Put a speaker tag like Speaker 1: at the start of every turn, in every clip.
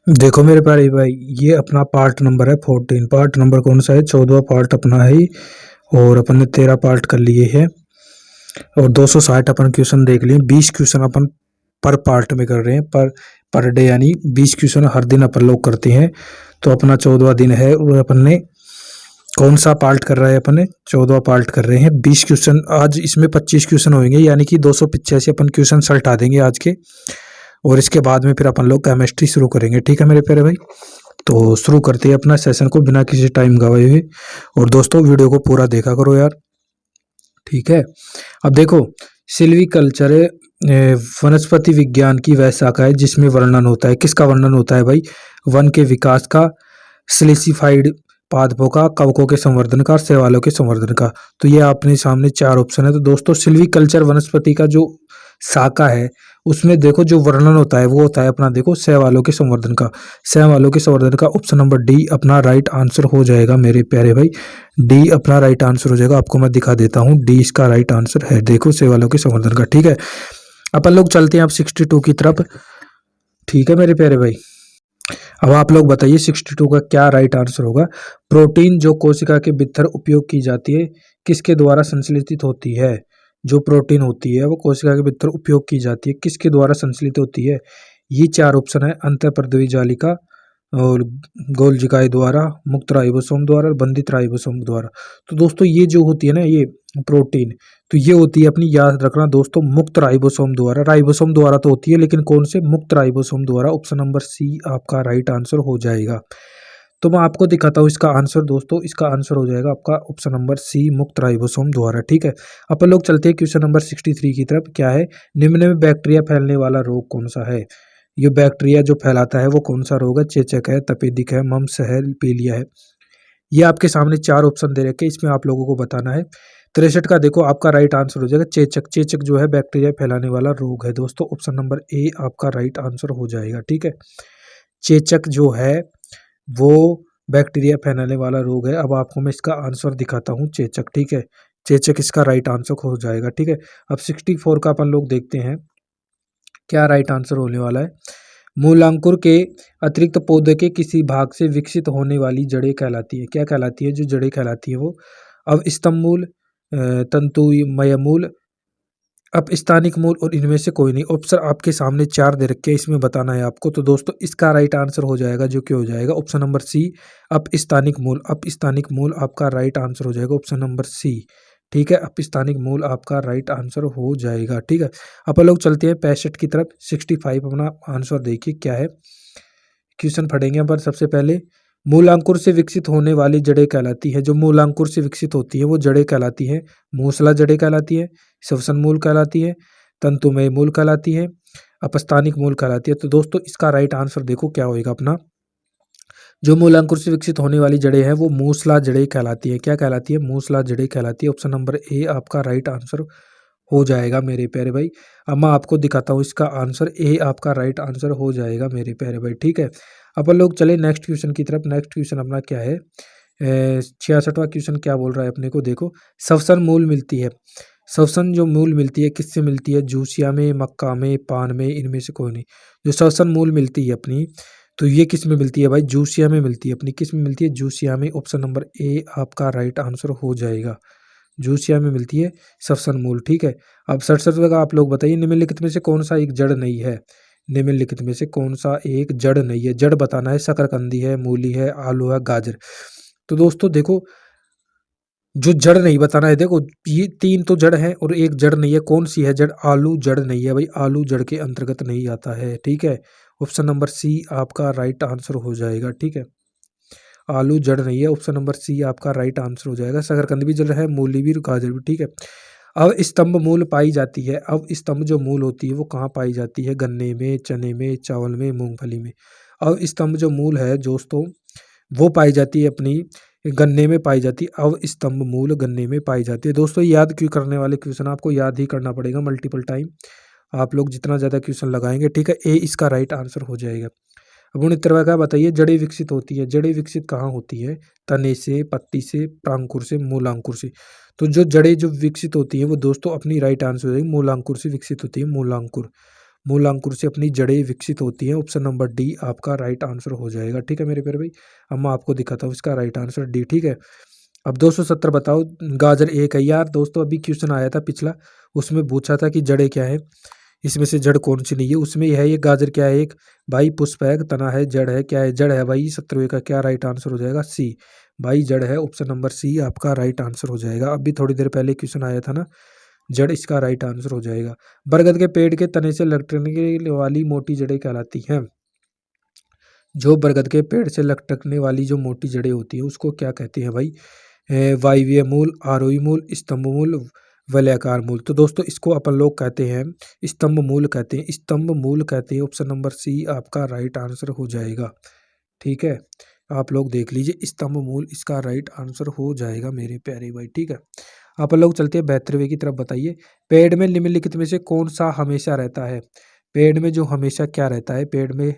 Speaker 1: देखो मेरे प्यारे भाई, ये अपना पार्ट नंबर है 14। पार्ट नंबर कौन सा है? 14वां पार्ट अपना है। और अपन ने 13 पार्ट कर लिए हैं और 260 अपन क्वेश्चन देख लिए। 20 क्वेश्चन अपन पर पार्ट में कर रहे हैं, पर डे, यानी 20 क्वेश्चन हर दिन अपन लोग करते हैं। तो अपना 14वां दिन है और अपन ने कौन सा पार्ट कर रहा है? अपन ने 14वां पार्ट कर रहे हैं। 20 क्वेश्चन, आज इसमें 25 क्वेश्चन होंगे, यानी कि 285 अपन क्वेश्चन सल्टा देंगे आज के। और इसके बाद में फिर अपन लोग केमिस्ट्री शुरू करेंगे। ठीक है मेरे प्यारे भाई, तो शुरू करते हैं अपना सेशन को बिना किसी टाइम गवाए हुए। और दोस्तों वीडियो को पूरा देखा करो यार, ठीक है। अब देखो, सिल्वीकल्चर वनस्पति विज्ञान की वह शाखा है जिसमें वर्णन होता है, किसका वर्णन होता है भाई? वन के विकास का, स्लिसिफाइड पादपों का, कवकों के संवर्धन का, शैवालों के संवर्धन का। तो ये अपने सामने चार ऑप्शन है। तो दोस्तों सिल्वीकल्चर वनस्पति का जो शाखा है उसमें देखो जो वर्णन होता है वो होता है अपना, देखो, शैवालों के संवर्धन का। शैवालों के संवर्धन का ऑप्शन नंबर डी अपना राइट आंसर हो जाएगा मेरे प्यारे भाई। डी अपना राइट आंसर हो जाएगा। आपको मैं दिखा देता हूँ, डी इसका राइट आंसर है, देखो, शैवालों के संवर्धन का। ठीक है, अपन लोग चलते हैं अब 62 की तरफ। ठीक है मेरे प्यारे भाई, अब आप लोग बताइए 62 का क्या राइट आंसर होगा। प्रोटीन जो कोशिका के भीतर उपयोग की जाती है किसके द्वारा संश्लेषित होती है? जो प्रोटीन होती है वो कोशिका के भीतर उपयोग की जाती है, किसके द्वारा संश्लेषित होती है? ये चार ऑप्शन है, अंतःपरद्रवी जालिका और गोल्जिकाई द्वारा, मुक्त राइबोसोम द्वारा और बंधित राइबोसोम द्वारा। तो दोस्तों ये जो होती है ना, ये प्रोटीन, तो ये होती है अपनी, याद रखना दोस्तों, मुक्त राइबोसोम द्वारा। राइबोसोम द्वारा तो होती है, लेकिन कौन से? मुक्त राइबोसोम द्वारा। ऑप्शन नंबर सी आपका राइट आंसर हो जाएगा। तो मैं आपको दिखाता हूँ इसका आंसर दोस्तों, इसका आंसर हो जाएगा आपका ऑप्शन नंबर सी, मुक्त राइबोसोम द्वारा। ठीक है, अपन लोग चलते हैं क्वेश्चन नंबर 63 की तरफ। क्या है? निम्न में बैक्टीरिया फैलने वाला रोग कौन सा है? ये बैक्टीरिया जो फैलाता है वो कौन सा रोग है? चेचक है, तपेदिक है, मम्स है, पीलिया है। ये आपके सामने चार ऑप्शन दे रखे, इसमें आप लोगों को बताना है। 63 का देखो आपका राइट आंसर हो जाएगा चेचक। चेचक जो है बैक्टीरिया फैलाने वाला रोग है दोस्तों। ऑप्शन नंबर ए आपका राइट आंसर हो जाएगा। ठीक है, चेचक जो है वो बैक्टीरिया फैलाने वाला रोग है। अब आपको मैं इसका आंसर दिखाता हूँ, चेचक। ठीक है, चेचक इसका राइट आंसर हो जाएगा। ठीक है, अब 64 का अपन लोग देखते हैं क्या राइट आंसर होने वाला है। मूलांकुर के अतिरिक्त पौधे के किसी भाग से विकसित होने वाली जड़ें कहलाती है। क्या कहलाती है? जो जड़ें कहलाती है वो अवस्तंभ मूल, तंतुमय मूल, अपस्थानिक मूल और इनमें से कोई नहीं। ऑप्शन आपके सामने चार दे रखे हैं, इसमें बताना है आपको। तो दोस्तों इसका राइट आंसर हो जाएगा, जो कि हो जाएगा ऑप्शन नंबर सी, अपस्थानिक मूल। अपस्थानिक मूल आपका राइट आंसर हो जाएगा, ऑप्शन नंबर सी। ठीक है, अपस्थानिक मूल आपका राइट आंसर हो जाएगा। ठीक है, अपन लोग चलते हैं 65 की तरफ। 65 अपना आंसर देखिए क्या है। क्वेश्चन पढ़ेंगे पर सबसे पहले, मूलांकुर से विकसित होने वाली जड़ें कहलाती है। जो मूलांकुर से विकसित होती है वो जड़ें कहलाती है। मूसला जड़ें कहलाती है, श्वसन मूल कहलाती है, तंतुमय मूल कहलाती है, अपस्थानिक मूल कहलाती है। तो दोस्तों इसका राइट आंसर देखो क्या होएगा अपना। जो मूलांकुर से विकसित होने वाली जड़ें हैं वो मूसला जड़ें कहलाती है। क्या कहलाती है? मूसला जड़ें कहलाती है। ऑप्शन नंबर ए आपका राइट आंसर हो जाएगा मेरे प्यारे भाई। अब मैं आपको दिखाता हूँ इसका आंसर, ए आपका राइट आंसर हो जाएगा मेरे प्यारे भाई। ठीक है, अपन लोग चले नेक्स्ट क्वेश्चन की तरफ। नेक्स्ट क्वेश्चन अपना क्या है? 66वां क्वेश्चन क्या बोल रहा है अपने को, देखो। श्वसन मूल मिलती है, श्वसन जो मूल मिलती है किससे मिलती है? जूसिया में, मक्का में, पान में, इनमें से कोई नहीं। जो श्वसन मूल मिलती है अपनी, तो ये किस में मिलती है भाई? जूसिया में मिलती है अपनी। किस में मिलती है? जूसिया में। ऑप्शन नंबर ए आपका राइट आंसर हो जाएगा, जूसिया में मिलती है श्वसन मूल। ठीक है, अब 67 का आप लोग बताइए, निम्नलिखित में से कौन सा एक जड़ नहीं है? निम्नलिखित में से कौन सा एक जड़ नहीं है? जड़ बताना है। शकरकंदी है, मूली है, आलू है, गाजर। तो दोस्तों देखो, जो जड़ नहीं बताना है, देखो ये तीन तो जड़ है और एक जड़ नहीं है। कौन सी है जड़? आलू जड़ नहीं है भाई, आलू जड़ के अंतर्गत नहीं आता है। ठीक है, ऑप्शन नंबर सी आपका राइट आंसर हो जाएगा। ठीक है, आलू जड़ नहीं है, ऑप्शन नंबर सी आपका राइट आंसर हो जाएगा। शकरकंद भी जड़ है, मूली भी, गाजर भी। ठीक है, अब स्तंभ मूल पाई जाती है। अब स्तंभ जो मूल होती है वो कहाँ पाई जाती है? गन्ने में, चने में, चावल में, मूंगफली में। अब स्तंभ जो मूल है दोस्तों वो पाई जाती है अपनी गन्ने में पाई जाती है। अब स्तंभ मूल गन्ने में पाई जाती है। दोस्तों याद क्यों करने वाले क्वेश्चन आपको याद ही करना पड़ेगा मल्टीपल टाइम। आप लोग जितना ज़्यादा क्वेश्चन लगाएंगे, ठीक है, ए इसका राइट आंसर हो जाएगा। अब 69वां का बताइए, जड़ें विकसित होती है। जड़ें विकसित कहाँ होती है? तने से, पत्ती से, प्रांकुर से, मूलांकुर से। तो जो जड़ें जो विकसित होती हैं वो दोस्तों अपनी राइट आंसर हो जाएगी, मूलांकुर से विकसित होती है, मूलांकुर। मूल अंकुर से अपनी जड़ें विकसित होती हैं। ऑप्शन नंबर डी आपका राइट आंसर हो जाएगा। ठीक है मेरे प्यारे भाई, अब मैं आपको दिखाता हूँ इसका राइट आंसर डी। ठीक है, अब 270 बताओ, गाजर एक है यार दोस्तों। अभी क्वेश्चन आया था पिछला, उसमें पूछा था कि जड़ें क्या है, इसमें से जड़ कौन सी नहीं है, उसमें यह है ये गाजर क्या है, एक भाई पुष्प है, तना है, जड़ है, क्या है, जड़ है भाई। 70वें का क्या राइट आंसर हो जाएगा, सी भाई जड़ है। ऑप्शन नंबर सी आपका राइट आंसर हो जाएगा। अभी थोड़ी देर पहले क्वेश्चन आया था ना, जड़ इसका राइट आंसर हो जाएगा। बरगद के पेड़ के तने से लटकने वाली मोटी जड़ें कहलाती हैं। जो बरगद के पेड़ से लटकने वाली जो मोटी जड़ें होती है उसको क्या कहते हैं भाई, वायवीय मूल, आरोही मूल, स्तंभ मूल, वलयाकार मूल। तो दोस्तों इसको अपन लोग कहते हैं स्तंभ मूल कहते हैं, स्तंभ मूल कहते हैं। ऑप्शन नंबर सी आपका राइट आंसर हो जाएगा। ठीक है, आप लोग देख लीजिए, स्तंभ मूल इसका राइट आंसर हो जाएगा मेरे प्यारे भाई। ठीक है, आप लोग चलते हैं 72वें की तरफ। बताइए, पेड़ में निम्नलिखित में से कौन सा हमेशा रहता है। पेड़ में जो हमेशा क्या रहता है, पेड़ में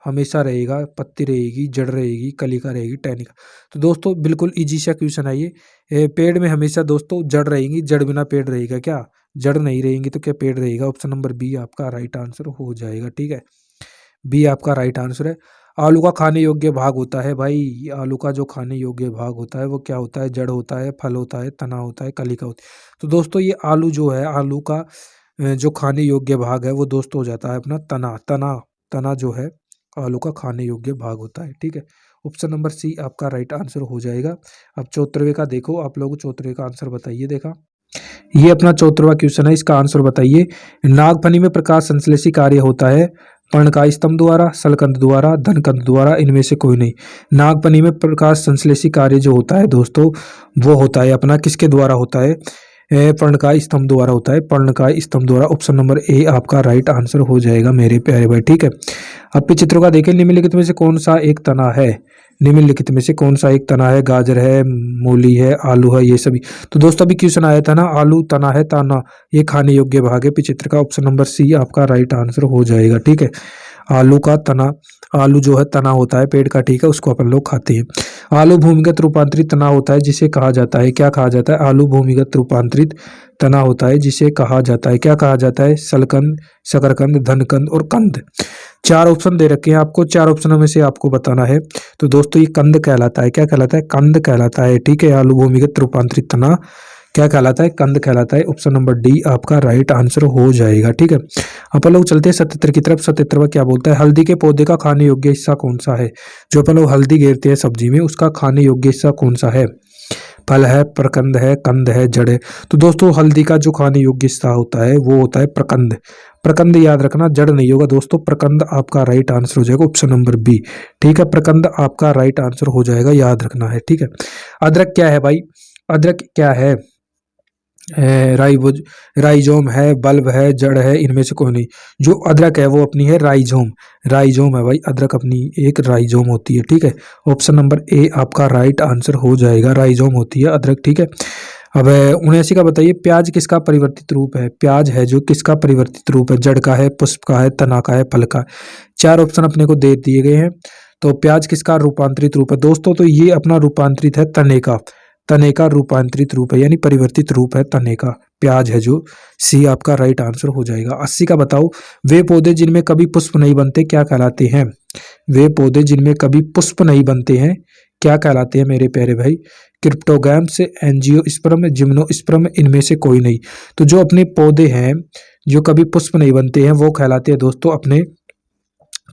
Speaker 1: हमेशा रहेगा, पत्ती रहेगी, जड़ रहेगी, कलिका रहेगी, टहनिका। तो दोस्तों बिल्कुल इजी सा क्वेश्चन है ये। पेड़ में हमेशा दोस्तों जड़ रहेगी, जड़ बिना पेड़ रहेगा क्या, जड़ नहीं रहेंगी तो क्या पेड़ रहेगा। ऑप्शन नंबर बी आपका राइट आंसर हो जाएगा। ठीक है, बी आपका राइट आंसर है। आलू का खाने योग्य भाग होता है भाई, आलू का जो खाने योग्य भाग होता है वो क्या होता है, जड़ होता है, फल होता है, तना होता है, कलिका होती है। तो दोस्तों ये आलू जो है, आलू का जो खाने योग्य भाग है वो दोस्तों हो जाता है अपना तना। तना जो है आलू का खाने योग्य भाग होता है। ठीक है, ऑप्शन नंबर सी आपका राइट आंसर हो जाएगा। अब 74वें का देखो, आप लोग 74वें का आंसर बताइए। देखा, ये अपना 74वां क्वेश्चन है, इसका आंसर बताइए। नागफनी में प्रकाश संश्लेषी कार्य होता है पर्णकाय स्तंभ द्वारा, सलकंद द्वारा, धनकंद द्वारा, इनमें से कोई नहीं। नागफनी में प्रकाश संश्लेषी कार्य जो होता है दोस्तों वो होता है अपना किसके द्वारा होता है, पर्णकाय स्तंभ द्वारा होता है, पर्णकाय स्तंभ द्वारा। ऑप्शन नंबर ए आपका राइट आंसर हो जाएगा मेरे प्यारे भाई। ठीक है, अब पे चित्रों का देखें, निम्नलिखित में से कौन सा एक तना है, निम्नलिखित में से कौन सा एक तना है, गाजर है, मूली है, आलू है, ये सभी। तो दोस्तों अभी क्वेश्चन आया था ना, आलू तना है, तना ये खाने योग्य भाग है। चित्र का ऑप्शन नंबर सी आपका राइट आंसर हो जाएगा। ठीक है, आलू का तना, आलू जो है तना होता है पेड़ का। ठीक है, उसको अपन लोग खाते हैं। आलू भूमिगत रूपांतरित तना होता है जिसे कहा जाता है, क्या कहा जाता है, आलू भूमिगत रूपांतरित तना होता है जिसे कहा जाता है, क्या कहा जाता है, सलकंद, शकरकंद, धनकंद और कंद। 4 ऑप्शन दे रखे हैं आपको, 4 ऑप्शनों में से आपको बताना है। तो दोस्तों ये कंद कहलाता है, क्या कहलाता है, कंद कहलाता है। ठीक है, आलू भूमिगत रूपांतरित तना क्या कहलाता है, कंद कहलाता है। ऑप्शन नंबर डी आपका राइट आंसर हो जाएगा। ठीक है, अपन लोग चलते हैं 77 की तरफ। 77वां क्या बोलता है, हल्दी के पौधे का खाने योग्य हिस्सा कौन सा है। जो अपन लोग हल्दी घेरते हैं सब्जी में, उसका खाने योग्य हिस्सा कौन सा है, फल है, प्रकंद है, कंद है, जड़ है। तो दोस्तों हल्दी का जो खाने योग्य हिस्सा होता है वो होता है प्रकंद। प्रकंद याद रखना, जड़ नहीं होगा दोस्तों, प्रकंद आपका राइट आंसर हो जाएगा। Option number B. ठीक है, प्रकंद आपका राइट आंसर हो जाएगा, याद रखना है। ठीक है, अदरक क्या है भाई, अदरक क्या है, राइजोम है, बल्ब है, जड़ है, इनमें से कोई नहीं। जो अदरक है वो अपनी है राइजोम, राइजोम है भाई, अदरक अपनी एक राइजोम होती है। ठीक है, ऑप्शन नंबर ए आपका राइट आंसर हो जाएगा, राइजोम होती है अदरक। ठीक है, अब 79 का बताइए, प्याज किसका परिवर्तित रूप है। प्याज है जो किसका परिवर्तित रूप है, जड़ का है, पुष्प का है, तना का है, फल का है। 4 ऑप्शन अपने को दे दिए गए हैं। तो प्याज किसका रूपांतरित रूप है दोस्तों, तो ये अपना रूपांतरित है तने का, तने का रूपांतरित रूप है, यानी परिवर्तित रूप है तने का, प्याज है जो। सी आपका राइट आंसर हो जाएगा। 80 का बताओ, वे पौधे जिनमें कभी पुष्प नहीं बनते क्या कहलाते हैं। वे पौधे जिनमें कभी पुष्प नहीं बनते हैं क्या कहलाते हैं मेरे प्यारे भाई, क्रिप्टोगैम्स, एंजियोस्पर्म, जिम्नोस्पर्म, इनमें से कोई नहीं। तो जो अपने पौधे हैं जो कभी पुष्प नहीं बनते हैं वो कहलाते हैं दोस्तों अपने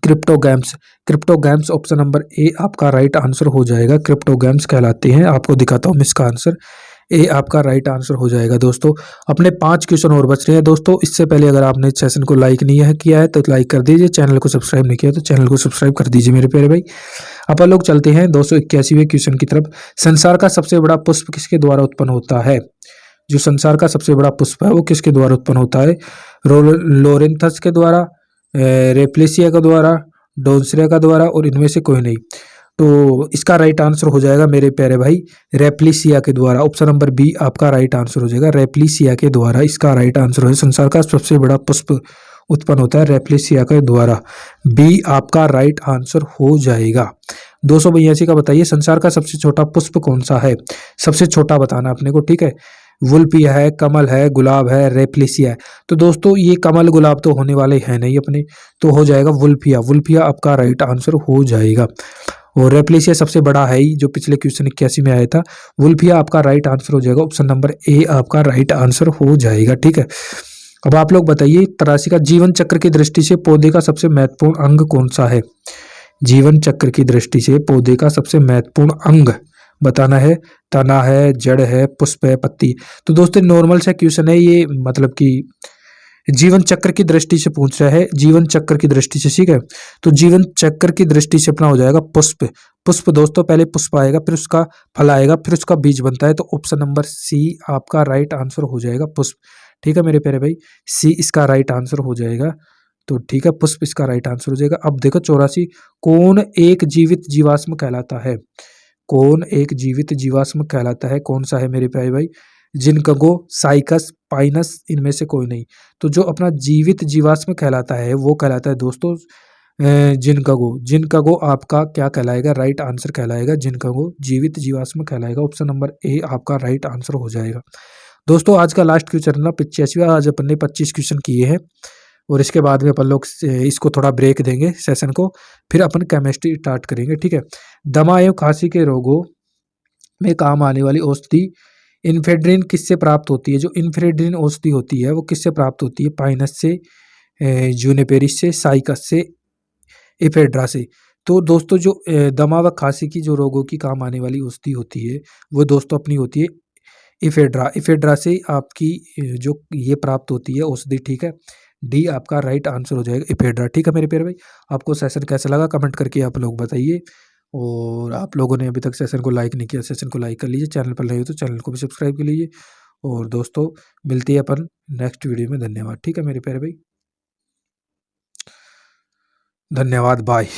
Speaker 1: cryptogams. Cryptogams option number A आपका राइट आंसर हो जाएगा, क्रिप्टोगैम्स कहलाते हैं। आपको दिखाता हूँ इसका आंसर, ए आपका राइट आंसर हो जाएगा। दोस्तों अपने 5 क्वेश्चन और बच रहे हैं दोस्तों। इससे पहले अगर आपने इस सेशन को लाइक नहीं है किया है तो लाइक कर दीजिए, चैनल को सब्सक्राइब नहीं किया तो चैनल को सब्सक्राइब कर दीजिए मेरे प्यारे भाई। अपन लोग चलते हैं 281वें क्वेश्चन की तरफ। संसार का सबसे बड़ा पुष्प किसके द्वारा उत्पन्न होता है। जो संसार का सबसे बड़ा पुष्प है वो किसके द्वारा उत्पन्न होता है, लोरेंथस के द्वारा, रेप्लेसिया के द्वारा, डोन्सरिया का द्वारा, और इनमें से कोई नहीं। तो इसका राइट आंसर हो जाएगा मेरे प्यारे भाई रेप्लिसिया के द्वारा। ऑप्शन नंबर बी आपका राइट आंसर हो जाएगा, रेप्लिसिया के द्वारा इसका राइट आंसर है। संसार का सबसे बड़ा पुष्प उत्पन्न होता है रेप्लिसिया के द्वारा, बी आपका राइट आंसर हो जाएगा। 282 का बताइए, संसार का सबसे छोटा पुष्प कौन सा है। सबसे छोटा बताना अपने को, ठीक है। वुल्पिया है, कमल है, गुलाब है, रेप्लिसिया है। तो दोस्तों ये कमल गुलाब तो होने वाले हैं नहीं अपने, तो हो जाएगा वुल्पिया। वुल्पिया आपका राइट आंसर हो जाएगा। और रेप्लिसिया सबसे बड़ा है ही, जो पिछले क्वेश्चन 81 में आया था। वुल्फिया आपका राइट आंसर हो जाएगा, ऑप्शन नंबर ए आपका राइट आंसर हो जाएगा। ठीक है, अब आप लोग बताइए तराशी का जीवन चक्र की दृष्टि से पौधे का सबसे महत्वपूर्ण अंग कौन सा है? जीवन चक्र की दृष्टि से पौधे का सबसे महत्वपूर्ण अंग बताना है। तना है, जड़ है, पुष्प है, पत्ती। तो दोस्तों नॉर्मल सा क्वेश्चन है ये, मतलब कि जीवन चक्र की दृष्टि से पूछ रहा है, जीवन चक्र की दृष्टि से। ठीक है, तो जीवन चक्र की दृष्टि से अपना हो जाएगा पुष्प। पुष्प दोस्तों पहले पुष्प आएगा, फिर उसका फल आएगा, फिर उसका बीज बनता है। तो ऑप्शन नंबर सी आपका राइट आंसर हो जाएगा, पुष्प। ठीक है मेरे प्यारे भाई, सी इसका राइट आंसर हो जाएगा। तो ठीक है, पुष्प इसका राइट आंसर हो जाएगा। अब देखो 84, कौन एक जीवित जीवाश्म कहलाता है? कौन एक जीवित जीवाश्म कहलाता है? कौन सा है मेरे प्यारे भाई? जिनकगो, साइकस, पाइनस, इनमें से कोई नहीं। तो जो अपना जीवित जीवाश्म कहलाता है वो कहलाता है दोस्तों जिनकगो। जिनकगो आपका क्या कहलाएगा? राइट आंसर कहलाएगा जिनकगो, जीवित जीवाश्म कहलाएगा। ऑप्शन नंबर ए आपका राइट आंसर हो जाएगा। दोस्तों आज का लास्ट क्वेश्चन ना 85वां। आज अपन ने 25 क्वेश्चन किए हैं और इसके बाद में अपन लोग इसको थोड़ा ब्रेक देंगे सेशन को, फिर अपन केमिस्ट्री स्टार्ट करेंगे। ठीक है, दमा एवं खांसी के रोगों में काम आने वाली औषधि इन्फेड्रिन किससे प्राप्त होती है? जो इन्फेड्रिन औषधि होती है वो किससे प्राप्त होती है? पाइनस से, जूनिपेरिस से, साइकस से, इफेड्रा से। तो दोस्तों जो दमा व खांसी की जो रोगों की काम आने वाली औषधि होती है वो दोस्तों अपनी होती है इफेड्रा। इफेड्रा से आपकी जो ये प्राप्त होती है औषधि। ठीक है, डी आपका राइट आंसर हो जाएगा, इफेड्रा। ठीक है मेरे प्यारे भाई, आपको सेशन कैसा लगा कमेंट करके आप लोग बताइए। और आप लोगों ने अभी तक सेशन को लाइक नहीं किया, सेशन को लाइक कर लीजिए। चैनल पर नए हो तो चैनल को भी सब्सक्राइब कर लीजिए। और दोस्तों मिलती है अपन नेक्स्ट वीडियो में। धन्यवाद। ठीक है मेरे प्यारे भाई, धन्यवाद, बाय।